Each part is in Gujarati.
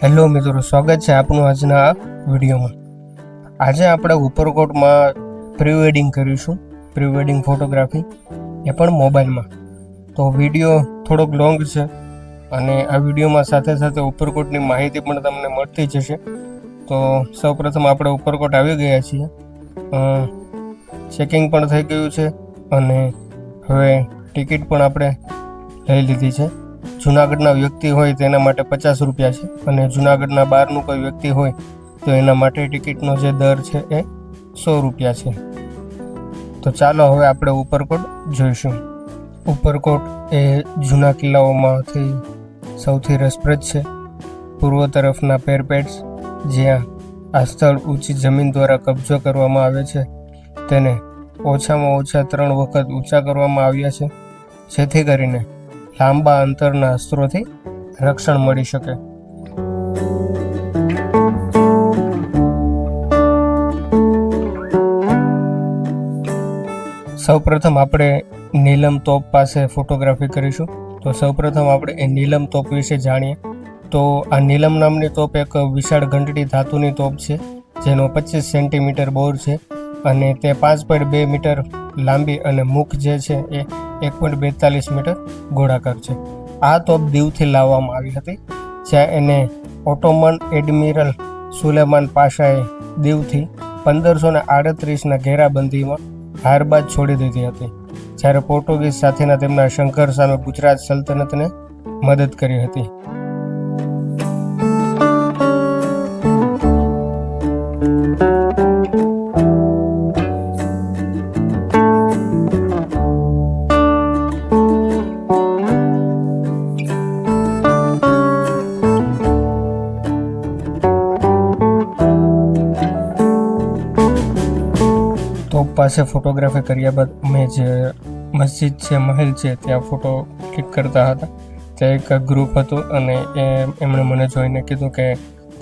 હેલો મિત્રો, સ્વાગત છે આપનું આજના વિડીયોમાં। આજે આપણે ઉપરકોટમાં પ્રી વેડિંગ કરીશું, પ્રી વેડિંગ ફોટોગ્રાફી, એ પણ મોબાઈલમાં। તો વિડીયો થોડોક લોંગ છે અને આ વિડીયોમાં સાથે સાથે ઉપરકોટની માહિતી પણ તમને મળતી જશે। તો સૌપ્રથમ આપણે ઉપરકોટ આવી ગયા છીએ, ચેકિંગ પણ થઈ ગયું છે અને હવે ટિકિટ પણ આપણે લઈ લીધી છે। જુનાગઢના વ્યક્તિ હોય તેના માટે 50 રૂપિયા છે અને જુનાગઢના બહારનું કોઈ વ્યક્તિ હોય તો એના માટે ટિકિટનો જે દર છે એ 100 રૂપિયા છે। તો ચાલો હવે આપણે ઉપરકોટ જોઈશું। ઉપરકોટ એ જૂના કિલ્લાઓમાંથી સૌથી રસપ્રદ છે। પૂર્વ તરફના પેરપેટ્સ, જ્યાં આ સ્થળ ઊંચી જમીન દ્વારા કબજો કરવામાં આવે છે, તેને ઓછામાં ઓછા 3 વખત ઊંચા કરવામાં આવ્યા છે, જેથી કરીને લાંબા અંતરના અસ્ત્રોથી રક્ષણ મળી શકે। સૌપ્રથમ આપણે નીલમ તોપ પાસે ફોટોગ્રાફી કરીશું। તો સૌપ્રથમ આપણે એ નીલમ તોપ વિશે જાણીએ। તો આ નીલમ નામની તોપ એક વિશાળ ઘંટડી ધાતુની તોપ છે, જેનો 25 સેન્ટીમીટર બોર છે અને તે 5.2 મીટર લાંબી અને મુખ જે છે એ 1.42 મીટર ગોળાકાર છે। આ તોપ દીવથી લાવવામાં આવી હતી, જ્યાં એને ઓટોમન એડમિરલ સુલેમાન પાશાએ દીવથી 1538ના ઘેરાબંધીમાં હારબાદ છોડી દીધી હતી, જ્યારે પોર્ટુગીઝ સાથેના તેમના સંઘર્ષ સામે ગુજરાત સલ્તનતને મદદ કરી હતી। તોપ પાસે ફોટોગ્રાફી કર્યા બાદ અમે જે મસ્જિદ છે, મહેલ છે, ત્યાં ફોટો ક્લિક કરતા હતા। ત્યાં એક ગ્રુપ હતું અને એમણે મને જોઈને કીધું કે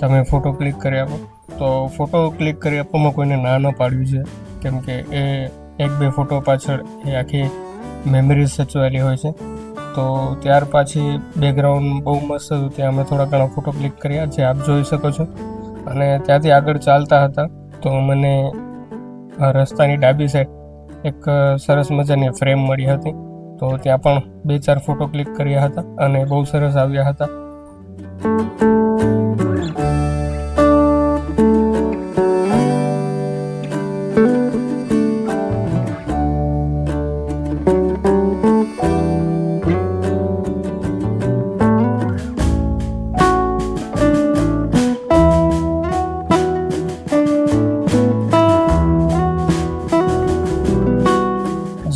તમે ફોટો ક્લિક કરી આપો। તો ફોટો ક્લિક કરી આપવામાં કોઈને ના ન પાડ્યું છે, કેમ કે એ 1-2 ફોટો પાછળ એ આખી મેમરીઝ સચવાયેલી હોય છે। તો ત્યાર પછી બેકગ્રાઉન્ડ બહુ મસ્ત હતું, ત્યાં અમે થોડા ઘણા ફોટો ક્લિક કર્યા, જે આપ જોઈ શકો છો। અને ત્યાંથી આગળ ચાલતા હતા તો મને રસ્તાની ડાબી સાઈડ એક સરસ મજાની ફ્રેમ મળી હતી, તો ત્યાં પણ 2-4 ફોટો ક્લિક કર્યા હતા અને બહુ સરસ આવ્યા હતા।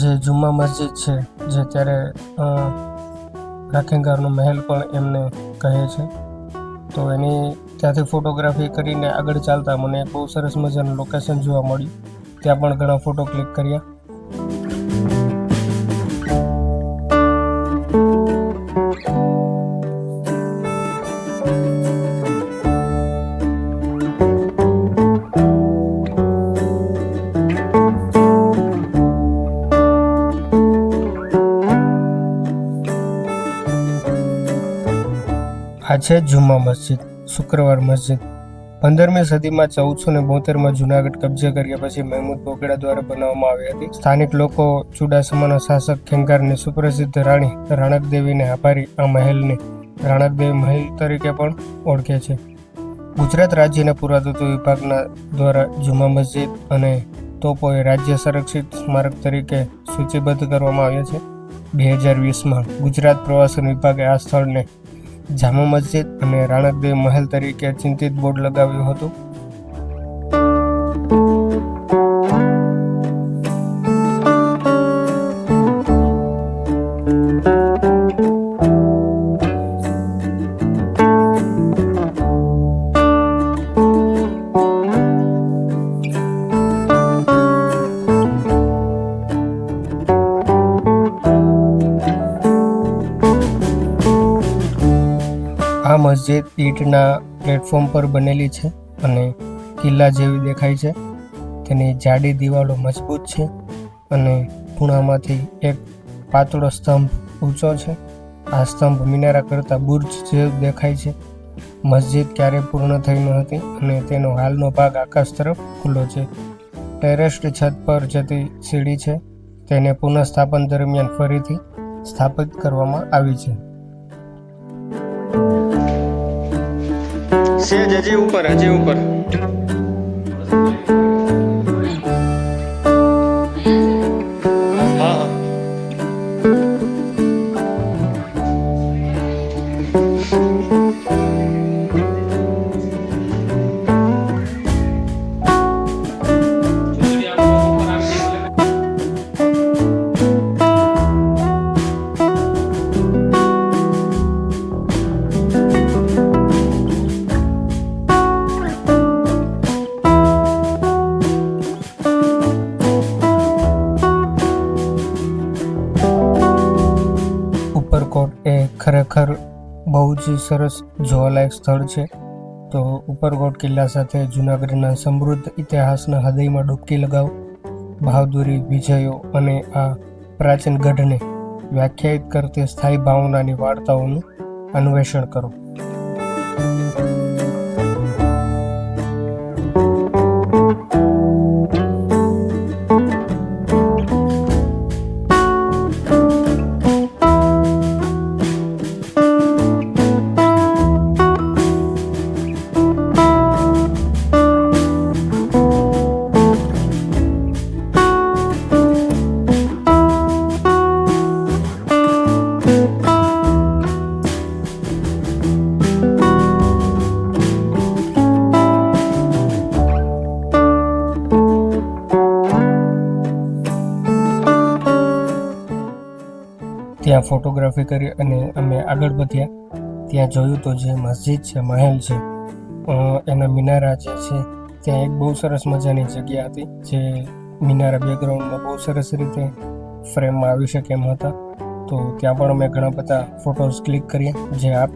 જે જુમ્મા મસ્જિદ છે, જે ત્યારે રાખેંગારનો મહેલ પણ એમને કહે છે, તો એની ત્યાંથી ફોટોગ્રાફી કરીને આગળ ચાલતા મને એક બહુ સરસ મજાનું લોકેશન જોવા મળ્યું, ત્યાં પણ ઘણા ફોટો ક્લિક કર્યા। આ છે જુમ્મા મસ્જિદ, શુક્રવાર મસ્જિદ। 15મી સદીમાં 1472માં જુનાગઢ કબજે કર્યા પછી મહેમૂદ બોગડા દ્વારા બનાવવામાં આવી હતી। સ્થાનિક લોકો ચુડાસમાના શાસક ખેંગારની સુપ્રસિદ્ધ રાણી રાણકદેવીને આભારી આ મહેલને રાણકદેવી મહેલ તરીકે પણ ઓળખે છે। ગુજરાત રાજ્યના પુરાતત્વ વિભાગના દ્વારા જુમ્મા મસ્જિદ અને તોપોએ રાજ્ય સંરક્ષિત સ્મારક તરીકે સૂચિબદ્ધ કરવામાં આવ્યા છે। 2020માં ગુજરાત પ્રવાસન વિભાગે આ સ્થળને જામા મસ્જિદ અને રાણકદેવ મહેલ તરીકે ચિંતિત બોર્ડ લગાવ્યું હતું। આ મસ્જિદ ઈંટના પ્લેટફોર્મ પર બનેલી છે અને કિલ્લા જેવી દેખાય છે। તેની જાડી દિવાલો મજબૂત છે અને ખૂણામાંથી એક પાતળો સ્તંભ ઊંચો છે। આ સ્તંભ મિનારા કરતાં બુર્જ જેવું દેખાય છે મસ્જિદ ક્યારેય પૂર્ણ થઈ ન હતી અને તેનો હાલનો ભાગ આકાશ તરફ ખુલ્લો છે. ટેરેસ્ડ છત પર જતી સીડી છે, તેને પુનઃસ્થાપન દરમિયાન ફરીથી સ્થાપિત કરવામાં આવી છે. હજી ઉપર હા ઉપરકોટ એ ખરેખર બહુ જ સરસ જોવાલાયક સ્થળ છે. તો ઉપરકોટ કિલ્લા સાથે જૂનાગઢના સમૃદ્ધ ઇતિહાસના હૃદયમાં ડૂબકી લગાવો. બહાદુરી, વિજયો અને આ પ્રાચીન ગઢને વ્યાખ્યાયિત કરતી સ્થાયી ભાવનાની વાર્તાઓનું અન્વેષણ કરો. ત્યાં ફોટોગ્રાફી કરી અને અમે આગળ વધ્યા. ત્યાં જોયું તો જે મસ્જિદ છે, મહેલ છે, એના મિનારા જે છે, ત્યાં એક બહુ સરસ મજાની જગ્યા હતી જે મિનારા બેકગ્રાઉન્ડમાં બહુ સરસ રીતે ફ્રેમમાં આવી શકે એમ હતા. તો ત્યાં પણ અમે ઘણા બધા ફોટોઝ ક્લિક કર્યા, જે આપ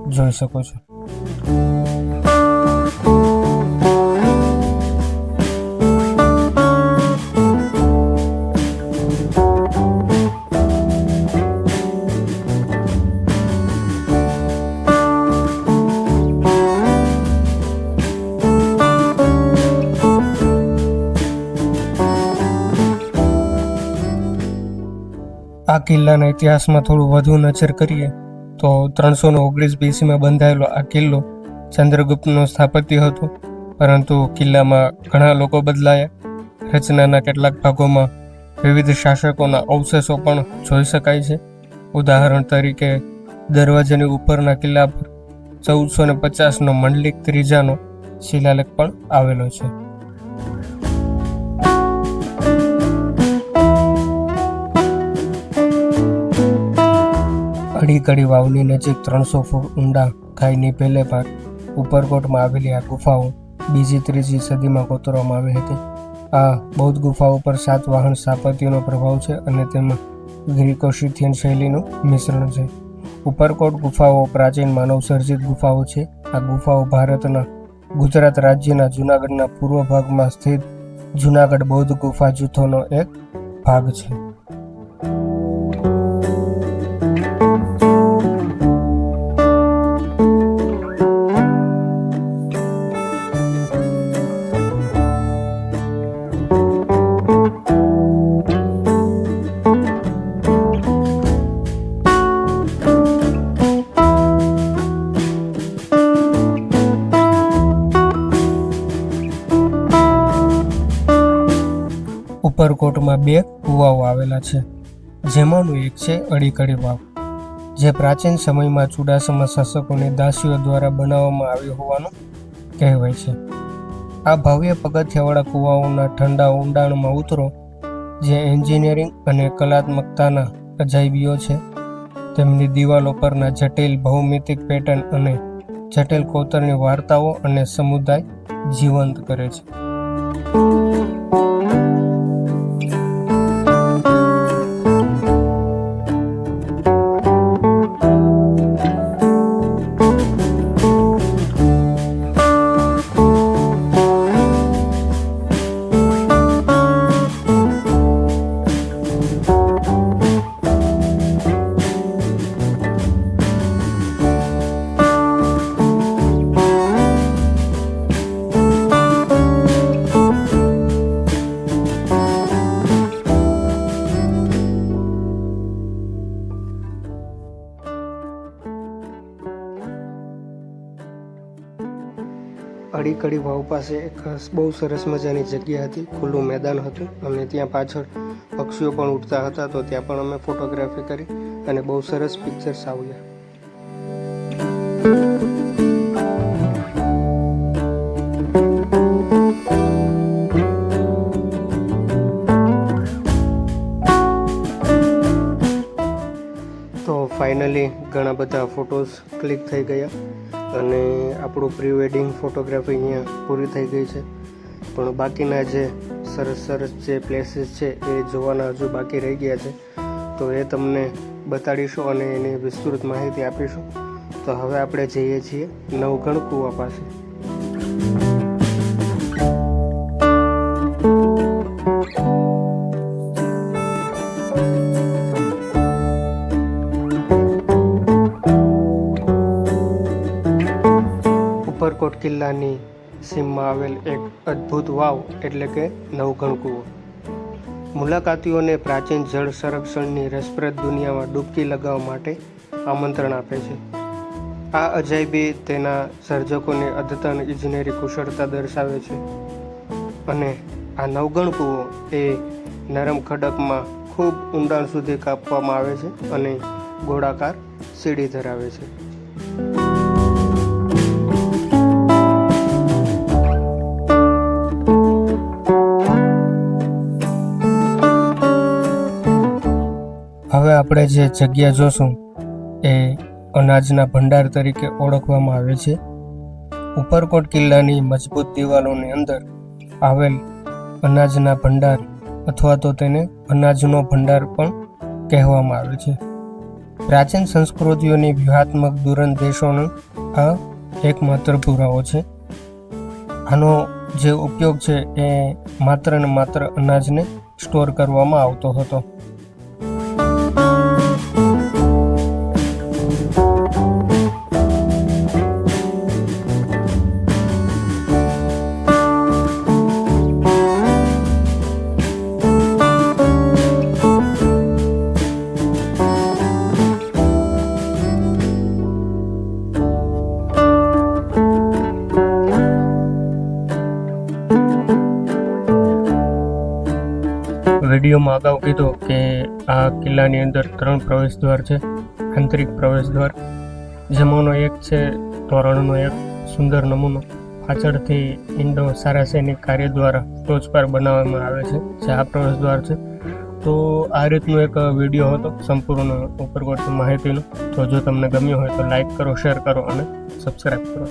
જોઈ શકો છો. આ કિલ્લાના ઇતિહાસમાં થોડું વધુ નજર કરીએ તો 319 BC બંધાયેલો આ કિલ્લો ચંદ્રગુપ્તનું સ્થાપત્ય હતું, પરંતુ કિલ્લામાં ઘણા લોકો બદલાયા. રચનાના કેટલાક ભાગોમાં વિવિધ શાસકોના અવશેષો પણ જોઈ શકાય છે. ઉદાહરણ તરીકે દરવાજાની ઉપરના કિલ્લા પર 1450નો મંડલિક ત્રીજાનો શિલાલેખ પણ આવેલો છે. અડીકડી વાવની નજીક 300 ફૂટ ઊંડા ખાઈની પહેલે ભાગ ઉપરકોટમાં આવેલી આ ગુફાઓ 2-3 સદીમાં કોતરવામાં આવી હતી. આ બૌદ્ધ ગુફાઓ પર સાતવાહન સ્થાપત્યનો પ્રભાવ છે અને તેમાં ગ્રીકો-શિથિયન શૈલીનું મિશ્રણ છે. ઉપરકોટ ગુફાઓ પ્રાચીન માનવસર્જિત ગુફાઓ છે. આ ગુફાઓ ભારતના ગુજરાત રાજ્યના જૂનાગઢના પૂર્વ ભાગમાં સ્થિત જૂનાગઢ બૌદ્ધ ગુફા જૂથોનો એક ભાગ છે. ઉપરકોટમાં 2 કૂવાઓ આવેલા છે, જેમાંનું એક છે અડીકડી વાવ, જે પ્રાચીન સમયમાં ચુડાસમા શાસકોની દાસીઓ દ્વારા બનાવવામાં આવ્યો હોવાનું કહેવાય છે. આ ભવ્ય પગથિયાવાળા કૂવાઓના ઠંડા ઊંડાણમાં ઉતરો, જે એન્જિનિયરિંગ અને કલાત્મકતાના અજાયબીઓ છે. તેમની દિવાલો પરના જટિલ ભૌમિતિક પેટર્ન અને જટિલ કોતરની વાર્તાઓ અને સમુદાય જીવંત કરે છે. કડી વાવ પાસે એક બહુ સરસ મજાની જગ્યા હતી, ખુલ્લું મેદાન હતું અને ત્યાં પાછળ પક્ષીઓ પણ ઉડતા હતા, તો ત્યાં પણ અમે ફોટોગ્રાફી કરી અને બહુ સરસ પિક્ચર્સ આવ્યા. તો ફાઇનલી ઘણા બધા ફોટોઝ ક્લિક થઈ ગયા અને આપણું પ્રી વેડિંગ ફોટોગ્રાફી અહીંયા પૂરી થઈ ગઈ છે. પણ બાકીના જે સરસ સરસ જે પ્લેસીસ છે એ જોવાના હજુ બાકી રહી ગયા છે, તો એ તમને બતાડીશું અને એની વિસ્તૃત માહિતી આપીશું. તો હવે આપણે જઈએ છીએ નવઘણ કૂવા પાસે. ઉપરકોટ કિલ્લાની સીમમાં આવેલ એક અદ્ભુત વાવ એટલે કે નવઘણ કૂવો મુલાકાતીઓને પ્રાચીન જળ સંરક્ષણની રસપ્રદ દુનિયામાં ડૂબકી લગાવવા માટે આમંત્રણ આપે છે. આ અજાયબી તેના સર્જકોની અદ્યતન ઇજનેરી કુશળતા દર્શાવે છે અને આ નવઘણ કૂવો એ નરમ ખડકમાં ખૂબ ઊંડાણ સુધી કાપવામાં આવે છે અને ગોળાકાર સીડી ધરાવે છે. હવે આપણે જે જગ્યા જોશું એ અનાજના ભંડાર તરીકે ઓળખવામાં આવે છે. ઉપરકોટ કિલ્લાની મજબૂત દિવાલોની અંદર આવેલ અનાજના ભંડાર અથવા તો તેને અનાજનો ભંડાર પણ કહેવામાં આવે છે. પ્રાચીન સંસ્કૃતિઓની વ્યૂહાત્મક દૂરંદેશોનો આ એકમાત્ર પુરાવો છે. આનો જે ઉપયોગ છે એ માત્ર ને માત્ર અનાજને સ્ટોર કરવામાં આવતો હતો. વિડીયોમાં અગાઉ કીધું કે આ કિલ્લાની અંદર 3 પ્રવેશ દ્વાર છે. આંતરિક પ્રવેશ દ્વાર જેમાંનો એક છે તોરણનો એક સુંદર નમૂનો પાછળથી ઇન્ડો સારાસૈનિક કાર્ય દ્વારા ટોચ પર બનાવવામાં આવે છે, જે આ પ્રવેશ દ્વાર છે. તો આ રીતનો એક વિડીયો હતો સંપૂર્ણ ઉપરકોટ માહિતીનો. તો જો તમને ગમ્યો હોય તો લાઈક કરો, શેર કરો અને સબસ્ક્રાઈબ કરો.